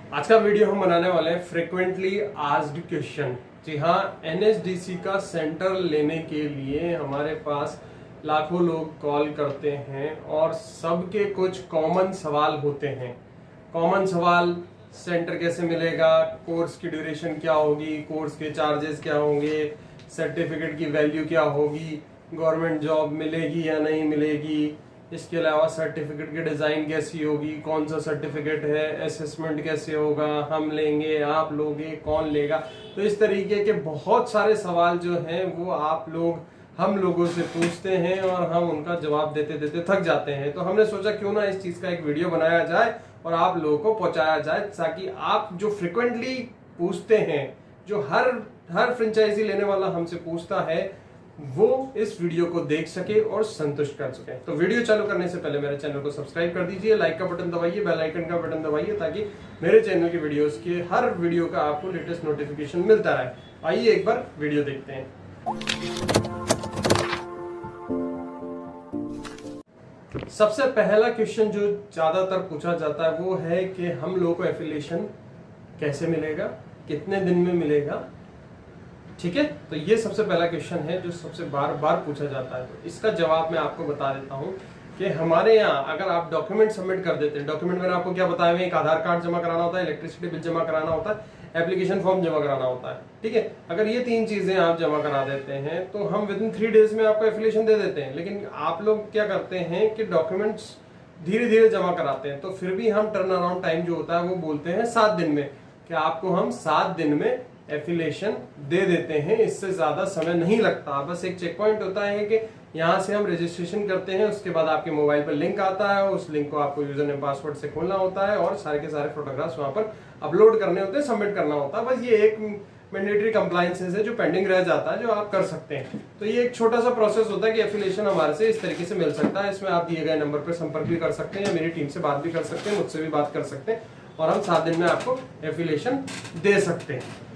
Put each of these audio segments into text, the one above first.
आज का वीडियो हम बनाने वाले हैं फ्रिक्वेंटली आस्क्ड क्वेश्चन। जी हाँ, एनएसडीसी का सेंटर लेने के लिए हमारे पास लाखों लोग कॉल करते हैं और सबके कुछ कॉमन सवाल होते हैं। कॉमन सवाल, सेंटर कैसे मिलेगा, कोर्स की ड्यूरेशन क्या होगी, कोर्स के चार्जेस क्या होंगे, सर्टिफिकेट की वैल्यू क्या होगी, गवर्नमेंट जॉब मिलेगी या नहीं मिलेगी, इसके अलावा सर्टिफिकेट की डिज़ाइन कैसी होगी, कौन सा सर्टिफिकेट है, असेसमेंट कैसे होगा, हम लेंगे, आप लोगे, कौन लेगा। तो इस तरीके के बहुत सारे सवाल जो हैं वो आप लोग हम लोगों से पूछते हैं और हम उनका जवाब देते देते थक जाते हैं। तो हमने सोचा क्यों ना इस चीज़ का एक वीडियो बनाया जाए और आप लोगों को पहुंचाया जाए, ताकि आप जो फ्रिक्वेंटली पूछते हैं, जो हर फ्रेंचाइजी लेने वाला हमसे पूछता है, वो इस वीडियो को देख सके और संतुष्ट कर सके। तो वीडियो चालू करने से पहले मेरे चैनल को सब्सक्राइब कर दीजिए, लाइक का बटन दबाइए, बेल आइकन का बटन दबाइए, ताकि मेरे चैनल की वीडियोस के हर वीडियो का आपको लेटेस्ट नोटिफिकेशन मिलता रहे। आइए एक बार वीडियो देखते हैं। सबसे पहला क्वेश्चन जो ज्यादातर पूछा जाता है वो है कि हम लोगों को एफिलिएशन कैसे मिलेगा, कितने दिन में मिलेगा। ठीक है, तो ये सबसे पहला क्वेश्चन है जो सबसे बार बार पूछा जाता है। तो इसका जवाब मैं आपको बता देता हूँ कि हमारे यहाँ अगर आप डॉक्यूमेंट सबमिट कर देते हैं, डॉक्यूमेंट मैंने आपको क्या बताया हुआ है, एक आधार कार्ड जमा कराना होता है, इलेक्ट्रिसिटी बिल जमा कराना होता है, एप्लीकेशन फॉर्म जमा कराना होता है। ठीक है, अगर ये तीन चीजें आप जमा करा देते हैं तो हम विदिन 3 डेज में आपको एफिलिएशन दे देते हैं। लेकिन आप लोग क्या करते हैं कि डॉक्यूमेंट्स धीरे धीरे जमा कराते हैं, तो फिर भी हम टर्न अराउंड टाइम जो होता है वो बोलते हैं 7 दिन में, कि आपको हम 7 दिन में एफिलिएशन दे देते हैं। इससे ज्यादा समय नहीं लगता। बस एक चेक पॉइंट होता है कि यहाँ से हम रजिस्ट्रेशन करते हैं, उसके बाद आपके मोबाइल पर लिंक आता है, उस लिंक को आपको यूजर नेम पासवर्ड से खोलना होता है और सारे के सारे फोटोग्राफ्स वहां पर अपलोड करने होते हैं, सबमिट करना होता है। बस ये एक मैंडेटरी कंप्लायंसेस है जो पेंडिंग रह जाता है, जो आप कर सकते हैं। तो ये एक छोटा सा प्रोसेस होता है कि एफिलिएशन हमारे से इस तरीके से मिल सकता है। इसमें आप दिए गए नंबर पर संपर्क भी कर सकते हैं या मेरी टीम से बात भी कर सकते हैं, मुझसे भी बात कर सकते हैं और हम 7 दिन में आपको एफिलिएशन दे सकते हैं।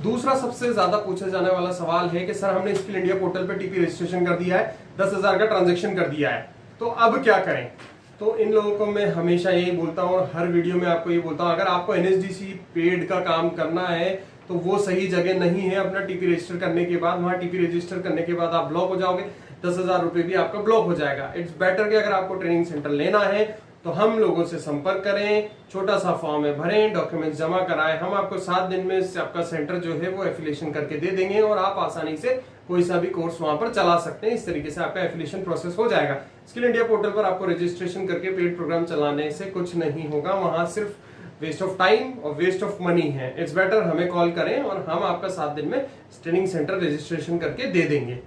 दूसरा सबसे ज्यादा पूछा जाने वाला सवाल है कि सर हमने स्किल इंडिया पोर्टल पे टीपी रजिस्ट्रेशन कर दिया है, 10,000 का ट्रांजैक्शन कर दिया है, तो अब क्या करें। तो इन लोगों को मैं हमेशा यही बोलता हूँ और हर वीडियो में आपको ये बोलता हूँ, अगर आपको एनएसडीसी पेड का काम करना है तो वो सही रजगह नहीं है। अपना टीपी रजिस्टर करने के बाद, वहां टीपी रजिस्टर करने के बाद आप ब्लॉक हो जाओगे, 10,000 रुपए भी आपका ब्लॉक हो जाएगा। इट्स बेटर कि अगर आपको ट्रेनिंग सेंटर लेना है तो हम लोगों से संपर्क करें, छोटा सा फॉर्म है भरें, डॉक्यूमेंट्स जमा कराएं, हम आपको 7 दिन में आपका सेंटर जो है वो एफिलिएशन करके दे देंगे और आप आसानी से कोई सा भी कोर्स वहां पर चला सकते हैं। इस तरीके से आपका एफिलिएशन प्रोसेस हो जाएगा। स्किल इंडिया पोर्टल पर आपको रजिस्ट्रेशन करके पेड प्रोग्राम चलाने से कुछ नहीं होगा, वहां सिर्फ वेस्ट ऑफ टाइम और वेस्ट ऑफ मनी है। इट्स बेटर हमें कॉल करें और हम आपका 7 दिन में ट्रेनिंग सेंटर रजिस्ट्रेशन करके दे देंगे।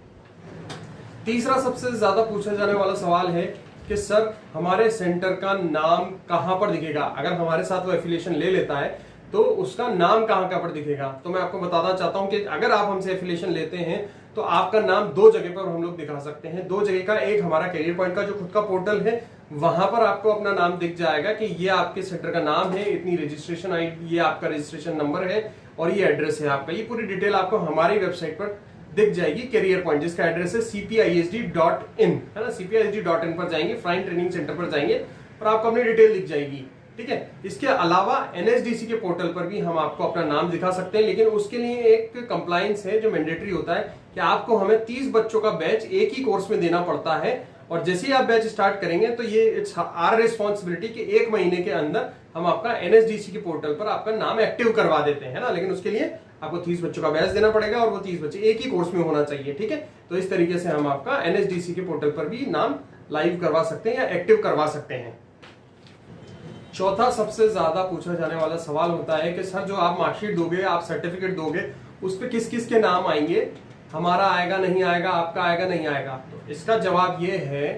तीसरा सबसे ज्यादा पूछा जाने वाला सवाल है कि सर हमारे सेंटर का नाम कहां पर दिखेगा। अगर हमारे साथ वो एफिलिएशन ले लेता है तो उसका नाम कहां पर दिखेगा। तो मैं आपको बताना चाहता हूं कि अगर आप हमसे एफिलिएशन लेते हैं तो आपका नाम 2 जगह पर हम लोग दिखा सकते हैं। 2 जगह का, एक हमारा करियर पॉइंट का जो खुद का पोर्टल है, वहां पर आपको अपना नाम दिख जाएगा कि ये आपके सेंटर का नाम है, इतनी रजिस्ट्रेशन आईडी, ये आपका रजिस्ट्रेशन नंबर है और ये एड्रेस है आपका। ये पूरी डिटेल आपको हमारी वेबसाइट पर दिख जाएगी, करियर पॉइंट, जिसका एड्रेस है cpisd.in, है ना। cpisd.in पर जाएंगे, फ्राइन ट्रेनिंग सेंटर पर जाएंगे और आपको अपनी डिटेल दिख जाएगी। ठीक है, इसके अलावा एनएसडीसी के पोर्टल पर भी हम आपको अपना नाम दिखा सकते हैं, लेकिन उसके लिए एक कंप्लायंस है जो मैंडेटरी होता है कि आपको हमें 30 बच्चों का बैच एक ही कोर्स में देना पड़ता है। और जैसे ही आप बैच स्टार्ट करेंगे तो ये इट्स आवर रिस्पॉन्सिबिलिटी कि 1 महीने के अंदर हम आपका एनएसडीसी के पोर्टल पर आपका नाम एक्टिव करवा देते हैं ना। लेकिन उसके लिए आपको 30 बच्चों का बैच देना पड़ेगा और वो 30 बच्चे एक ही कोर्स में होना चाहिए। ठीक है, तो इस तरीके से हम आपका एनएसडीसी के पोर्टल पर भी नाम लाइव करवा सकते हैं या एक्टिव करवा सकते हैं। चौथा सबसे ज्यादा पूछा जाने वाला सवाल होता है कि सर जो आप मार्कशीट दोगे, आप सर्टिफिकेट दोगे, उस पर किस किस के नाम आएंगे, हमारा आएगा नहीं आएगा, आपका आएगा नहीं आएगा। तो इसका जवाब ये है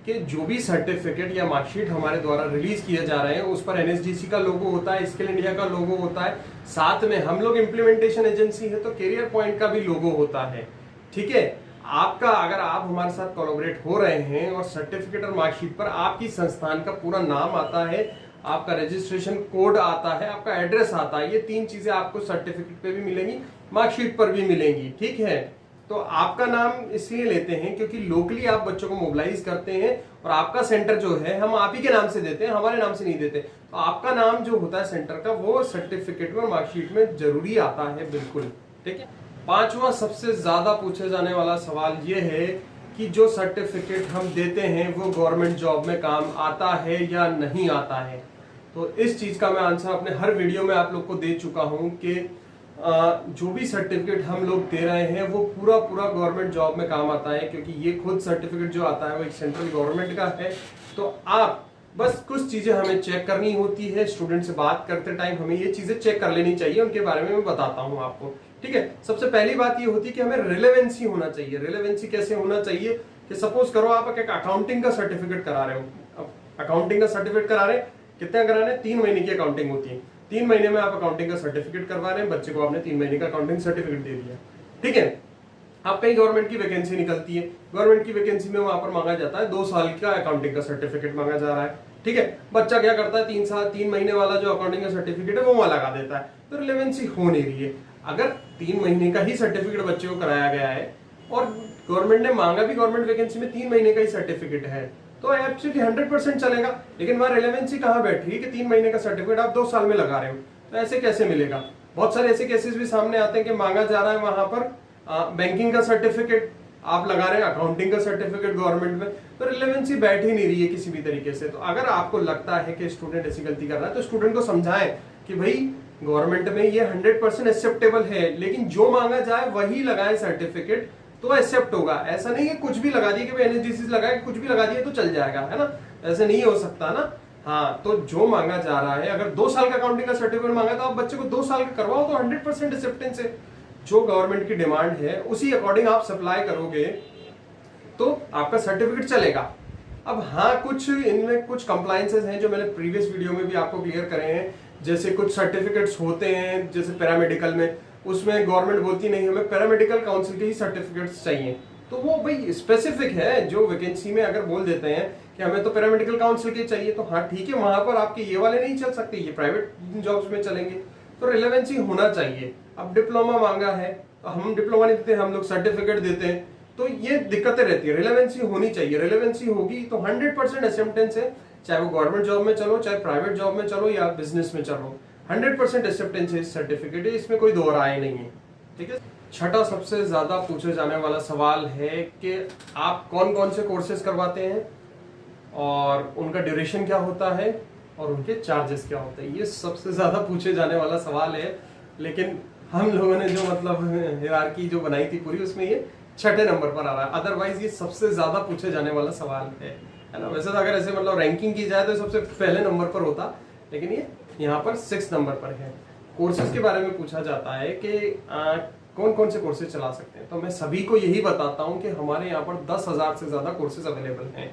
कि जो भी सर्टिफिकेट या मार्कशीट हमारे द्वारा रिलीज किए जा रहे हैं उस पर एनएसडीसी का लोगो होता है, स्किल इंडिया का लोगो होता है, साथ में हम लोग इम्प्लीमेंटेशन एजेंसी है तो करियर पॉइंट का भी लोगो होता है। ठीक है, आपका अगर आप हमारे साथ कोलैबोरेट हो रहे हैं और सर्टिफिकेट और मार्कशीट पर आपकी संस्थान का पूरा नाम आता है, आपका रजिस्ट्रेशन कोड आता है, आपका एड्रेस आता है, ये 3 चीजें आपको सर्टिफिकेट पे भी मिलेंगी, मार्कशीट पर भी मिलेंगी। ठीक है, तो आपका नाम इसलिए लेते हैं क्योंकि लोकली आप बच्चों को मोबिलाइज करते हैं और आपका सेंटर जो है हम आप ही के नाम से देते हैं, हमारे नाम से नहीं देते। तो आपका नाम जो होता है सेंटर का वो सर्टिफिकेट में, मार्कशीट में जरूरी आता है, बिल्कुल। ठीक है। पांचवा सबसे ज्यादा पूछे जाने वाला सवाल ये है कि जो सर्टिफिकेट हम देते हैं वो गवर्नमेंट जॉब में काम आता है या नहीं आता है। तो इस चीज का मैं आंसर अपने हर वीडियो में आप लोग को दे चुका हूं कि जो भी सर्टिफिकेट हम लोग दे रहे हैं वो पूरा पूरा गवर्नमेंट जॉब में काम आता है, क्योंकि ये खुद सर्टिफिकेट जो आता है वो एक सेंट्रल गवर्नमेंट का है। तो आप बस कुछ चीजें हमें चेक करनी होती है, स्टूडेंट से बात करते टाइम हमें ये चीजें चेक कर लेनी चाहिए, उनके बारे में मैं बताता हूं आपको। ठीक है। सबसे पहली बात ये होती है कि हमें रिलेवेंसी होना चाहिए। रिलेवेंसी कैसे होना चाहिए कि सपोज करो आप एक अकाउंटिंग का सर्टिफिकेट करा रहे हो, अकाउंटिंग का सर्टिफिकेट करा रहे हैं, कितना करा रहे हैं, 3 महीने की अकाउंटिंग होती है, 3 महीने में आप अकाउंटिंग का सर्टिफिकेट करवा रहे हैं, बच्चे को आपने 3 महीने का अकाउंटिंग सर्टिफिकेट दे दिया। ठीक है। अब कहीं गवर्नमेंट की वैकेंसी निकलती है, गवर्नमेंट की वैकेंसी में वहां पर मांगा जाता है 2 साल का अकाउंटिंग का सर्टिफिकेट मांगा जा रहा है। ठीक है। बच्चा क्या करता है, 3 महीने वाला जो अकाउंटिंग का सर्टिफिकेट है वो वहां लगा देता है, तो रिलेवेंसी हो नहीं रही है। अगर 3 महीने का ही सर्टिफिकेट बच्चे को कराया गया है और गवर्नमेंट ने मांगा भी, गवर्नमेंट वैकेंसी में 3 महीने का ही सर्टिफिकेट है, तो एब्सोल्युटली 100% चलेगा। लेकिन वहां रिलेवेंसी कहां बैठ रही है कि 3 महीने का सर्टिफिकेट आप 2 साल में लगा रहे हो, तो ऐसे कैसे मिलेगा। बहुत सारे ऐसे केसेस भी सामने आते हैं कि मांगा जा रहा है वहां पर बैंकिंग का सर्टिफिकेट आप लगा रहे हैं, अकाउंटिंग का सर्टिफिकेट गवर्नमेंट में, तो रिलेवेंसी बैठ ही नहीं रही है किसी भी तरीके से। तो अगर आपको लगता है कि स्टूडेंट ऐसी गलती कर रहा है तो स्टूडेंट को समझाएं कि भाई गवर्नमेंट में ये 100% एक्सेप्टेबल है, लेकिन जो मांगा जाए वही लगाए सर्टिफिकेट, तो एक्सेप्ट होगा। ऐसा नहीं है कुछ भी लगा दिए कि भाई एनएचडीसी लगाए, कुछ भी लगा दिए तो चल जाएगा, है ना, ऐसे नहीं हो सकता ना। हाँ, तो जो मांगा जा रहा है, अगर 2 साल का अकाउंटिंग का सर्टिफिकेट मांगा तो आप बच्चे को 2 साल का करवाओ, तो 100% एक्सेप्टेंस है। जो गवर्नमेंट की डिमांड है उसी अकॉर्डिंग आप सप्लाई करोगे तो आपका सर्टिफिकेट चलेगा। अब हाँ, कुछ इनमें कुछ कंप्लायंसेस हैं जो मैंने प्रीवियस वीडियो में भी आपको क्लियर करे हैं। जैसे कुछ सर्टिफिकेट्स होते हैं, जैसे पैरामेडिकल में, उसमें गवर्नमेंट बोलती नहीं हमें पैरामेडिकल काउंसिल के ही सर्टिफिकेट्स चाहिए, तो वो भाई स्पेसिफिक है। जो वैकेंसी में अगर बोल देते हैं कि हमें तो पैरामेडिकल काउंसिल के चाहिए, तो हाँ ठीक है, वहां पर आपके ये वाले नहीं चल सकते, ये प्राइवेट जॉब्स में चलेंगे। तो रिलेवेंसी होना चाहिए। अब डिप्लोमा मांगा है तो हम डिप्लोमा नहीं देते, हम लोग सर्टिफिकेट देते हैं, तो ये दिक्कतें रहती है। रिलेवेंसी होनी चाहिए, रिलेवेंसी होगी तो 100% एक्सेप्टेंस है, चाहे वो गवर्नमेंट जॉब में चलो, चाहे प्राइवेट जॉब में चलो या बिजनेस में चलो, 100% एक्सेप्टेंस है इस सर्टिफिकेट है, इसमें कोई दो राय नहीं है। ठीक है। छठा सबसे ज्यादा पूछे जाने वाला सवाल है कि आप कौन कौन से कोर्सेज करवाते हैं और उनका ड्यूरेशन क्या होता है और उनके चार्जेस क्या होते हैं। ये सबसे ज्यादा पूछे जाने वाला सवाल है, लेकिन हम लोगों ने जो मतलब हायरार्की जो बनाई थी पूरी, उसमें ये 6ठे नंबर पर आ रहा है। अदरवाइज ये सबसे ज्यादा पूछे जाने वाला सवाल है ना। वैसे तो अगर ऐसे मतलब रैंकिंग की जाए तो सबसे पहले नंबर पर होता, लेकिन ये यहाँ पर 6 नंबर पर है। कोर्सेज के बारे में पूछा जाता है कि कौन कौन से कोर्सेज चला सकते हैं, तो मैं सभी को यही बताता हूँ कि हमारे यहाँ पर 10,000 से ज्यादा कोर्सेज अवेलेबल हैं।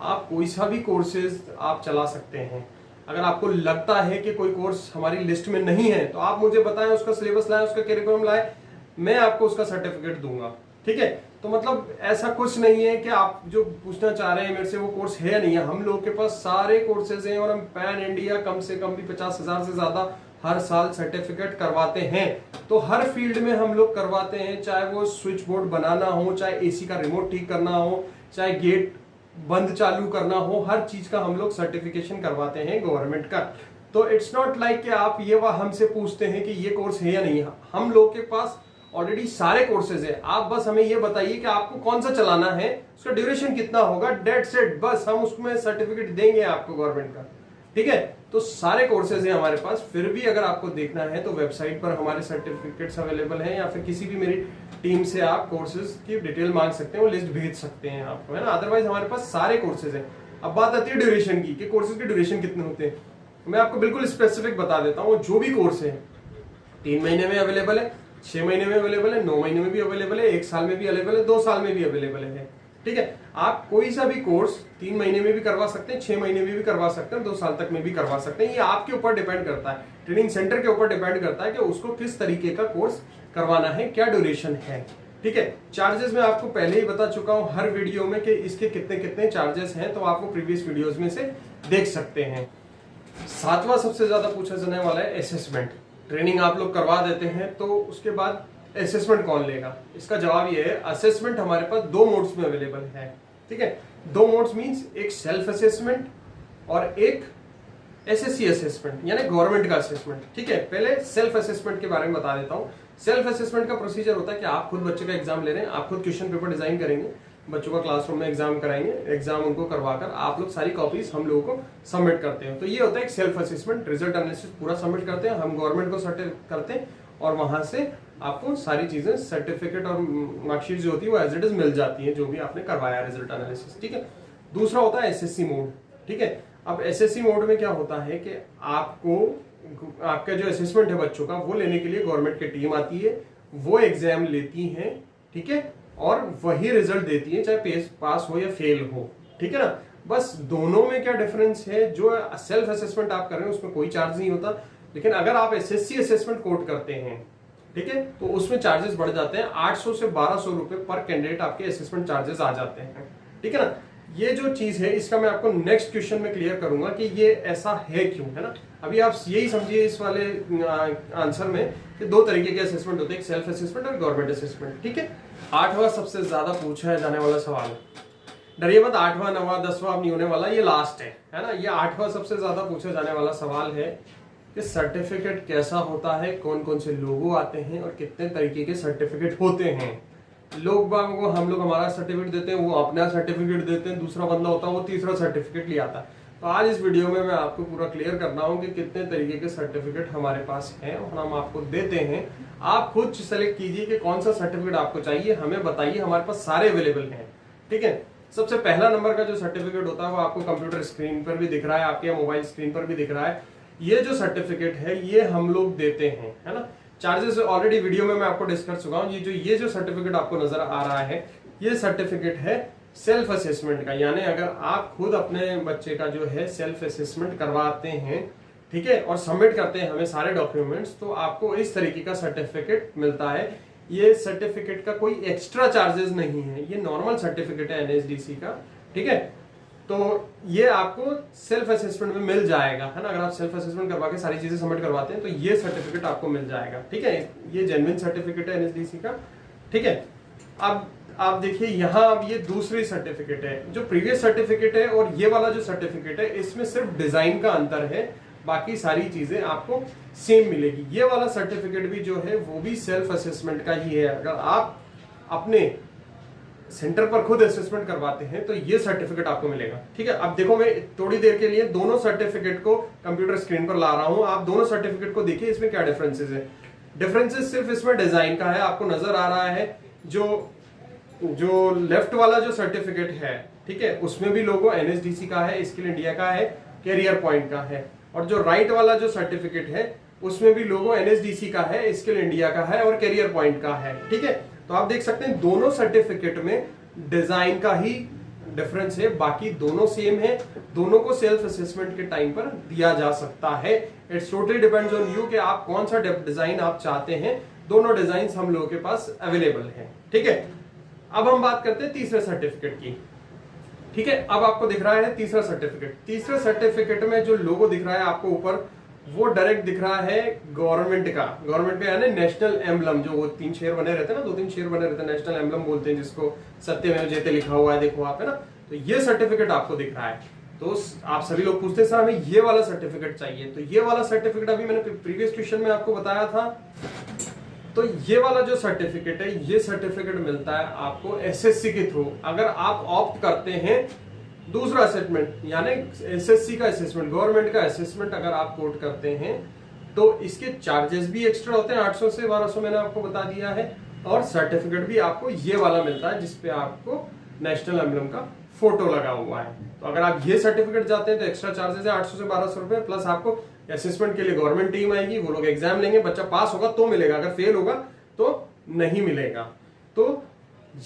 आप कोई सा भी कोर्सेज आप चला सकते हैं। अगर आपको लगता है कि कोई कोर्स हमारी लिस्ट में नहीं है तो आप मुझे बताएं, उसका सिलेबस लाएं, उसका करिकुलम लाएं, मैं आपको उसका सर्टिफिकेट दूंगा। ठीक है। तो मतलब ऐसा कुछ नहीं है कि आप जो पूछना चाह रहे हैं मेरे से वो कोर्स है या नहीं है, हम लोग के पास सारे कोर्सेज हैं और हम पैन इंडिया कम से कम भी 50,000 से ज्यादा हर साल सर्टिफिकेट करवाते हैं। तो हर फील्ड में हम लोग करवाते हैं, चाहे वो स्विच बोर्ड बनाना हो, चाहे एसी का रिमोट ठीक करना हो, चाहे गेट बंद चालू करना हो, हर चीज का हम लोग सर्टिफिकेशन करवाते हैं गवर्नमेंट का। तो इट्स नॉट लाइक कि आप ये हमसे पूछते हैं कि ये कोर्स है या नहीं है, हम लोग के पास ऑलरेडी सारे कोर्सेज है। आप बस हमें ये बताइए कि आपको कौन सा चलाना है, उसका ड्यूरेशन कितना होगा, डेट सेट, बस हम उसमें सर्टिफिकेट देंगे आपको गवर्नमेंट का। ठीक है। तो सारे कोर्सेज हैं हमारे पास। फिर भी अगर आपको देखना है तो वेबसाइट पर हमारे सर्टिफिकेट्स अवेलेबल हैं, या फिर किसी भी मेरी टीम से आप कोर्सेज की डिटेल मांग सकते हैं, वो लिस्ट भेज सकते हैं आपको, है ना। अदरवाइज हमारे पास सारे कोर्सेज हैं। अब बात आती है ड्यूरेशन की कि कोर्सेज के ड्यूरेशन कितने होते हैं। मैं आपको बिल्कुल स्पेसिफिक बता देता हूँ। जो भी कोर्स है 3 महीने में अवेलेबल है, 6 महीने में अवेलेबल है, 9 महीने में भी अवेलेबल है, 1 साल में भी अवेलेबल है, 2 साल में भी अवेलेबल है। ठीक है। आप कोई सा भी कोर्स 3 महीने में भी करवा सकते हैं, 6 महीने में भी करवा सकते हैं, 2 साल तक में भी करवा सकते हैं। ये आपके ऊपर डिपेंड करता है, ट्रेनिंग सेंटर के ऊपर डिपेंड करता है कि उसको किस तरीके का कोर्स करवाना है, क्या ड्यूरेशन है। ठीक है। चार्जेस मैं आपको पहले ही बता चुका हूं हर वीडियो में कि इसके कितने कितने चार्जेस हैं, तो आपको प्रीवियस वीडियोस में से देख सकते हैं। 7वां सबसे ज्यादा पूछा जाने वाला है असेसमेंट। ट्रेनिंग आप लोग करवा देते हैं तो उसके बाद असेसमेंट कौन लेगा। इसका जवाब ये है, असेसमेंट हमारे पास 2 मोड्स में अवेलेबल है। ठीक है। 2 मोड्स मींस एक सेल्फ असेसमेंट और एक एसएससी असेसमेंट यानी गवर्नमेंट का असेसमेंट। ठीक है, पहले सेल्फ असेसमेंट के बारे में बता देता हूँ। सेल्फ असेसमेंट का प्रोसीजर होता है कि आप खुद बच्चे का एग्जाम ले रहे हैं, आप खुद क्वेश्चन पेपर डिजाइन करेंगे, बच्चों का क्लासरूम में एग्जाम कराएंगे, एग्जाम उनको करवाकर आप लोग सारी कॉपीज हम लोगों को सबमिट करते हैं। तो ये होता है एक सेल्फ असेसमेंट, रिजल्ट एनालिसिस पूरा सबमिट करते हैं, हम गवर्नमेंट को सर्टिफिकेट करते हैं और वहां से आपको सारी चीजें सर्टिफिकेट और मार्कशीट जो होती है वो एज इट इज मिल जाती है, जो भी आपने करवाया रिजल्ट एनालिसिस। ठीक है, दूसरा होता है एसएससी मोड। ठीक है, अब एसएससी मोड में क्या होता है कि आपको आपका जो असेसमेंट है बच्चों का वो लेने के लिए गवर्नमेंट की टीम आती है, वो एग्जाम लेती है। ठीक है, और वही रिजल्ट देती है, चाहे पास हो या फेल हो। ठीक है ना, बस दोनों में क्या डिफरेंस है, जो सेल्फ असेसमेंट आप कर रहे हैं उसमें कोई चार्ज नहीं होता, लेकिन अगर आप एसएससी असेसमेंट कोड करते हैं, ठीक है, तो उसमें चार्जेस बढ़ जाते हैं, 800 से 1200 रुपए पर कैंडिडेट आपके असेसमेंट चार्जेस आ जाते हैं। ठीक है ना, ये जो चीज है इसका मैं आपको नेक्स्ट क्वेश्चन में क्लियर करूंगा कि ये ऐसा है क्यों, है ना। अभी आप यही समझिए इस वाले आंसर में कि दो तरीके के असेसमेंट होते हैं, एक सेल्फ असेसमेंट और गवर्नमेंट असेसमेंट। ठीक है, 8वां सबसे ज्यादा पूछा जाने वाला सवाल, डरिए मत, 8वां 9वां 10वां नहीं होने वाला, ये लास्ट है ना। ये 8वां सबसे ज्यादा पूछा जाने वाला सवाल है कि सर्टिफिकेट कैसा होता है, कौन कौन से लोगो आते हैं और कितने तरीके के सर्टिफिकेट होते हैं। लोग बागों को हम लोग हमारा सर्टिफिकेट देते हैं, वो अपना सर्टिफिकेट देते हैं, दूसरा बंदा होता है वो तीसरा सर्टिफिकेट ले आता है। तो आज इस वीडियो में मैं आपको पूरा क्लियर कर रहा हूँ कि कितने तरीके के सर्टिफिकेट हमारे पास हैं और हम आपको देते हैं। आप खुद सेलेक्ट कीजिए कि कौन सा सर्टिफिकेट आपको चाहिए, हमें बताइए, हमारे पास सारे अवेलेबल हैं। ठीक है, सबसे पहला नंबर का जो सर्टिफिकेट होता है वो आपको कंप्यूटर स्क्रीन पर भी दिख रहा है, आपके मोबाइल स्क्रीन पर भी दिख रहा है। ये जो सर्टिफिकेट है ये हम लोग देते हैं, है ना। चार्जेस ऑलरेडी वीडियो में मैं आपको डिस्कस चुका हूँ। ये जो सर्टिफिकेट आपको नजर आ रहा है ये सर्टिफिकेट है सेल्फ असेसमेंट का, यानी अगर आप खुद अपने बच्चे का जो है सेल्फ असेसमेंट करवाते हैं, ठीक है, और सबमिट करते हैं हमें सारे डॉक्यूमेंट्स, तो आपको इस तरीके का सर्टिफिकेट मिलता है। ये सर्टिफिकेट का कोई एक्स्ट्रा चार्जेस नहीं है, ये नॉर्मल सर्टिफिकेट है एनएसडीसी का। ठीक है, तो ये आपको सेल्फ असेसमेंट में मिल जाएगा, है ना। अगर आप सेल्फ असेसमेंट करवा के सारी चीजें सबमिट करवाते हैं तो ये सर्टिफिकेट आपको मिल जाएगा। ठीक है, ये जेन्युइन सर्टिफिकेट है एनएसडीसी का। ठीक है, अब आप देखिए यहाँ, अब ये दूसरी सर्टिफिकेट है। जो प्रीवियस सर्टिफिकेट है और ये वाला जो सर्टिफिकेट है इसमें सिर्फ डिजाइन का अंतर है, बाकी सारी चीजें आपको सेम मिलेगी। ये वाला सर्टिफिकेट भी जो है वो भी सेल्फ असेसमेंट का ही है। अगर आप अपने सेंटर पर खुद असेसमेंट करवाते हैं तो ये सर्टिफिकेट आपको मिलेगा। ठीक है, अब देखो मैं थोड़ी देर के लिए दोनों सर्टिफिकेट को कंप्यूटर स्क्रीन पर ला रहा हूं, आप दोनों सर्टिफिकेट को देखिए, इसमें क्या डिफरेंसेस है। डिफरेंसेस सिर्फ इसमें डिजाइन का है, आपको नजर आ रहा है। जो लेफ्ट वाला जो सर्टिफिकेट है, ठीक है, उसमें भी लोगो एनएसडीसी का है, स्किल इंडिया का है, कैरियर पॉइंट का है। और जो राइट वाला जो सर्टिफिकेट है उसमें भी लोगो एनएसडीसी का है, स्किल इंडिया का है और कैरियर पॉइंट का है। ठीक है, तो आप देख सकते हैं दोनों सर्टिफिकेट में डिजाइन का ही डिफरेंस है, बाकी दोनों सेम है। दोनों को सेल्फ असेसमेंट के टाइम पर दिया जा सकता है। It's totally depends on you कि आप कौन सा डिजाइन आप चाहते हैं। दोनों डिजाइन हम लोगों के पास अवेलेबल है। ठीक है, अब हम बात करते हैं तीसरे सर्टिफिकेट की। ठीक है, अब आपको दिख रहा है तीसरा सर्टिफिकेट। तीसरे सर्टिफिकेट में जो लोगो दिख रहा है आपको ऊपर, वो डायरेक्ट दिख रहा है गवर्नमेंट का यानी नेशनल एम्बलम, जो वो 3 शेर बने रहते हैं ना, 2-3 शेर बने रहते हैं, नेशनल एम्बलम बोलते हैं जिसको, सत्यमेव जयते लिखा हुआ है, देखो आप, है ना। तो ये सर्टिफिकेट आपको दिख रहा है। तो आप सभी लोग पूछते हैं सर हमें ये वाला सर्टिफिकेट चाहिए, तो ये वाला सर्टिफिकेट अभी मैंने प्रीवियस क्वेश्चन में आपको बताया था। तो ये वाला जो सर्टिफिकेट है ये सर्टिफिकेट मिलता है आपको एसएससी के थ्रू। अगर आप ऑप्ट करते हैं दूसरा असेसमेंट यानी एसएससी का असेसमेंट, गवर्नमेंट का असेसमेंट अगर आप कोट करते हैं तो इसके चार्जेस भी एक्स्ट्रा होते हैं, 800 से 1200 मैंने आपको बता दिया है। और सर्टिफिकेट भी आपको ये वाला मिलता है जिसपे आपको नेशनल एम्बलम का फोटो लगा हुआ है। तो अगर आप ये सर्टिफिकेट चाहते हैं तो एक्स्ट्रा चार्जेस है 800 से 1200 रुपए, प्लस आपको असेसमेंट के लिए गवर्नमेंट टीम आएगी, वो लोग एग्जाम लेंगे, बच्चा पास होगा तो मिलेगा, अगर फेल होगा तो नहीं मिलेगा। तो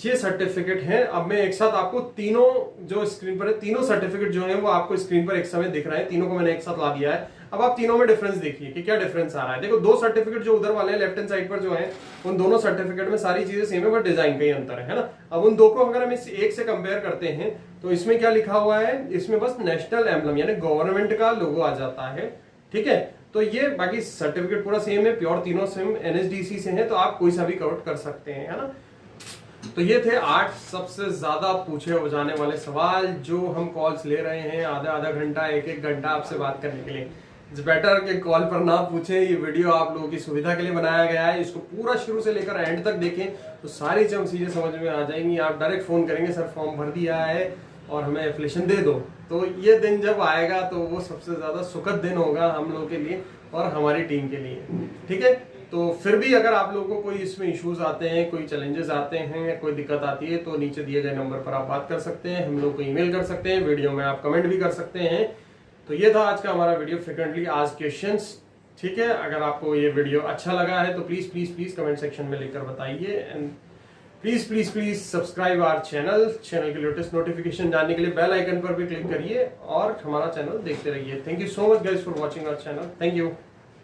ये सर्टिफिकेट है। अब मैं एक साथ आपको तीनों जो स्क्रीन पर है, तीनों सर्टिफिकेट जो है वो आपको स्क्रीन पर एक समय दिख रहे हैं, तीनों को मैंने एक साथ ला दिया है। अब आप तीनों में डिफरेंस देखिए कि क्या डिफरेंस आ रहा है। देखो, दो सर्टिफिकेट जो उधर वाले हैं लेफ्ट हैंड साइड पर जो है, उन दोनों सर्टिफिकेट में सारी चीजें सेम है बट डिजाइन का ही अंतर है ना। अब उन दो को अगर हम इस एक से कंपेयर करते हैं तो इसमें क्या लिखा हुआ है, इसमें बस नेशनल एम्बलम यानी गवर्नमेंट का लोगो आ जाता है। ठीक है, तो ये बाकी सर्टिफिकेट पूरा सेम है, प्योर तीनों सेम एनएसडीसी से है, तो आप कोई सा भी काउंट कर सकते हैं, है ना। तो ये थे 8 सबसे ज्यादा पूछे हो जाने वाले सवाल जो हम कॉल्स ले रहे हैं आधा घंटा 1 घंटा आपसे बात करने के लिए। इट्स बेटर कि कॉल पर ना पूछें। ये वीडियो आप लोगों की सुविधा के लिए बनाया गया है। इसको पूरा शुरू से लेकर एंड तक देखें तो सारी चीजें समझ में आ जाएंगी। आप डायरेक्ट फोन करेंगे, सर फॉर्म भर दिया है और हमें एप्लीकेशन दे दो, तो ये दिन जब आएगा तो वो सबसे ज्यादा सुखद दिन होगा हम लोगों के लिए और हमारी टीम के लिए। ठीक है, तो फिर भी अगर आप लोगों को कोई इसमें इश्यूज आते हैं, कोई चैलेंजेस आते हैं, कोई दिक्कत आती है तो नीचे दिए गए नंबर पर आप बात कर सकते हैं, हम लोग को ईमेल कर सकते हैं, वीडियो में आप कमेंट भी कर सकते हैं। तो ये था आज का हमारा वीडियो, फ्रीक्वेंटली आस्क्ड क्वेश्चंस। ठीक है, अगर आपको ये वीडियो अच्छा लगा है तो please please please comment section में लिखकर बताइए। And please please please subscribe our channel के लेटेस्ट नोटिफिकेशन जानने के लिए बेल आइकन पर भी क्लिक करिए और हमारा चैनल देखते रहिए। Thank you so much guys for watching our channel. Thank you.